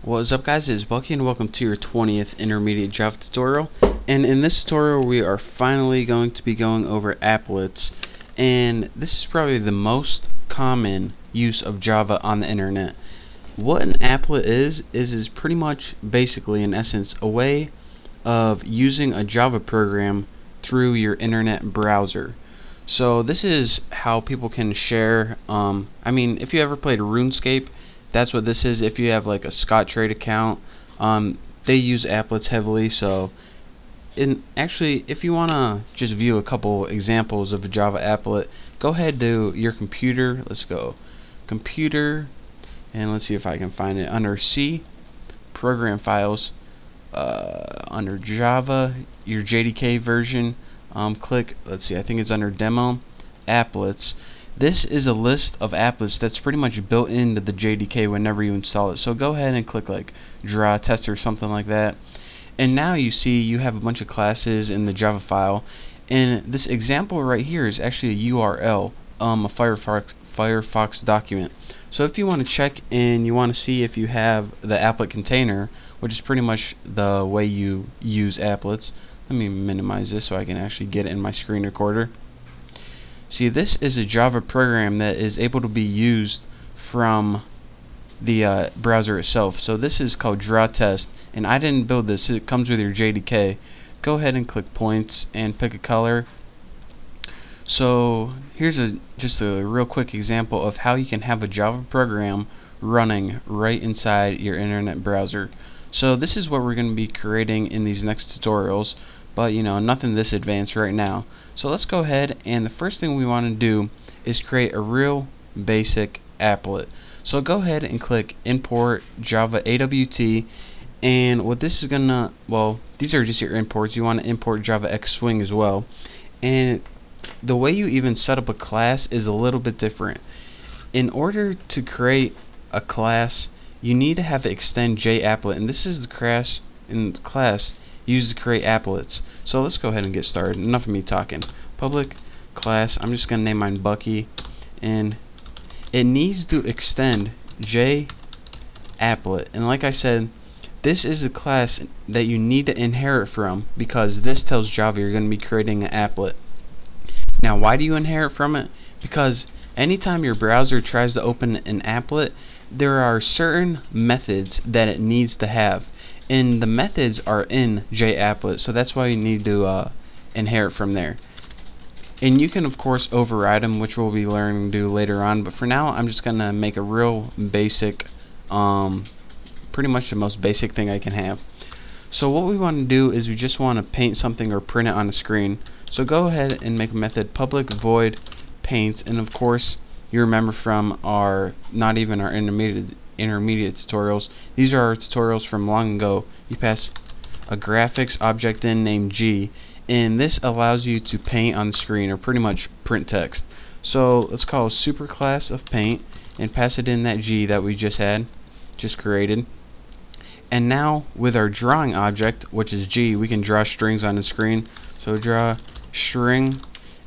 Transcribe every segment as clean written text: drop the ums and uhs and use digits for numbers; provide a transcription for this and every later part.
What is up, guys? It is Bucky and welcome to your 20th intermediate Java tutorial. And in this tutorial we are finally going to be going over applets, and this is probably the most common use of Java on the internet. What an applet is pretty much basically, in essence, a way of using a Java program through your internet browser. So this is how people can share, if you ever played RuneScape, that's what this is. If you have like a Scottrade account, they use applets heavily. So actually, if you want to just view a couple examples of a Java applet, go ahead to your computer. Let's go computer, and let's see if I can find it under C, program files, under Java, your JDK version. Click, let's see, I think it's under demo, applets. This is a list of applets that's pretty much built into the JDK whenever you install it. So go ahead and click like draw test or something like that. And now you see you have a bunch of classes in the Java file. And this example right here is actually a URL, a Firefox document. So if you want to check and you want to see if you have the applet container, which is pretty much the way you use applets. Let me minimize this so I can actually get it in my screen recorder. See, this is a Java program that is able to be used from the browser itself. So this is called draw test, and I didn't build this. It comes with your JDK. Go ahead and click points and pick a color. So here's just a real quick example of how you can have a Java program running right inside your internet browser. So this is what we're going to be creating in these next tutorials, but nothing this advanced right now. So let's go ahead, and the first thing we want to do is create a real basic applet. So go ahead and click import Java AWT, and what this is gonna, well, these are just your imports. You want to import Java X Swing as well, and the way you even set up a class is a little bit different. In order to create a class, you need to have extend JApplet, and this is the class used to create applets. So let's go ahead and get started. Enough of me talking. Public class, I'm just gonna name mine Bucky, and it needs to extend JApplet. And like I said, this is a class that you need to inherit from, because this tells Java you're gonna be creating an applet. Now, why do you inherit from it? Because anytime your browser tries to open an applet, there are certain methods that it needs to have, and the methods are in JApplet, so that's why you need to inherit from there. And you can of course override them, which we'll be learning to do later on, but for now I'm just gonna make a real basic, pretty much the most basic thing I can have. So what we want to do is we just want to paint something or print it on the screen. So go ahead and make a method public void paint, and of course you remember from our intermediate tutorials, these are our tutorials from long ago. You pass a graphics object in named G, and this allows you to paint on the screen or pretty much print text. So let's call a superclass of paint and pass it in that G that we just created. And now with our drawing object, which is G, we can draw strings on the screen. So draw string,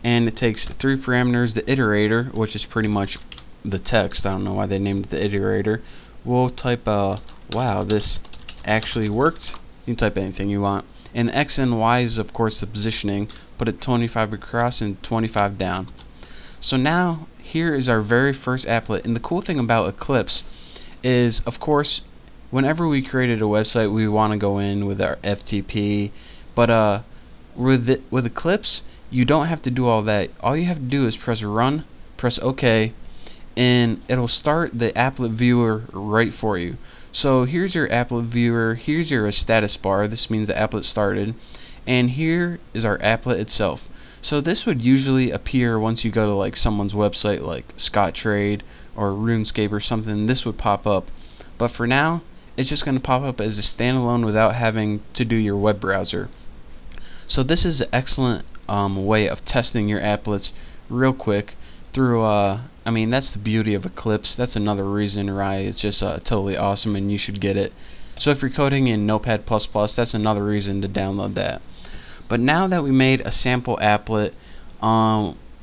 and it takes 3 parameters. The iterator, which is pretty much the text, I don't know why they named it the iterator. We'll type wow, this actually worked. You can type anything you want. And the X and Y is of course the positioning. Put it 25 across and 25 down. So now here is our very first applet, and the cool thing about Eclipse is, of course, whenever we created a website, we want to go in with our FTP, but with Eclipse you don't have to do all that. All you have to do is press run, press OK, and it'll start the applet viewer right for you. So here's your applet viewer, here's your status bar, this means the applet started, and here is our applet itself. So this would usually appear once you go to like someone's website like Scottrade or RuneScape or something. This would pop up, but for now it's just going to pop up as a standalone without having to do your web browser. So this is an excellent way of testing your applets real quick through that's the beauty of Eclipse. That's another reason why it's just totally awesome and you should get it. So if you're coding in Notepad++, that's another reason to download that. But now that we made a sample applet,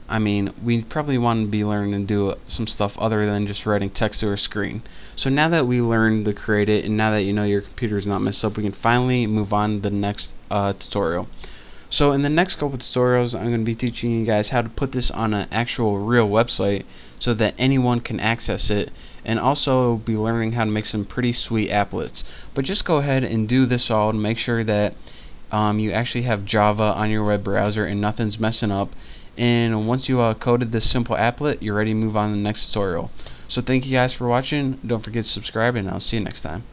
I mean, we probably want to be learning to do some stuff other than just writing text to a screen. So now that we learned to create it, and now that you know your computer is not messed up, we can finally move on to the next tutorial. So in the next couple tutorials, I'm going to be teaching you guys how to put this on an actual real website so that anyone can access it, and also be learning how to make some pretty sweet applets. But just go ahead and do this all to make sure that you actually have Java on your web browser and nothing's messing up. And once you coded this simple applet, you're ready to move on to the next tutorial. So thank you guys for watching. Don't forget to subscribe, and I'll see you next time.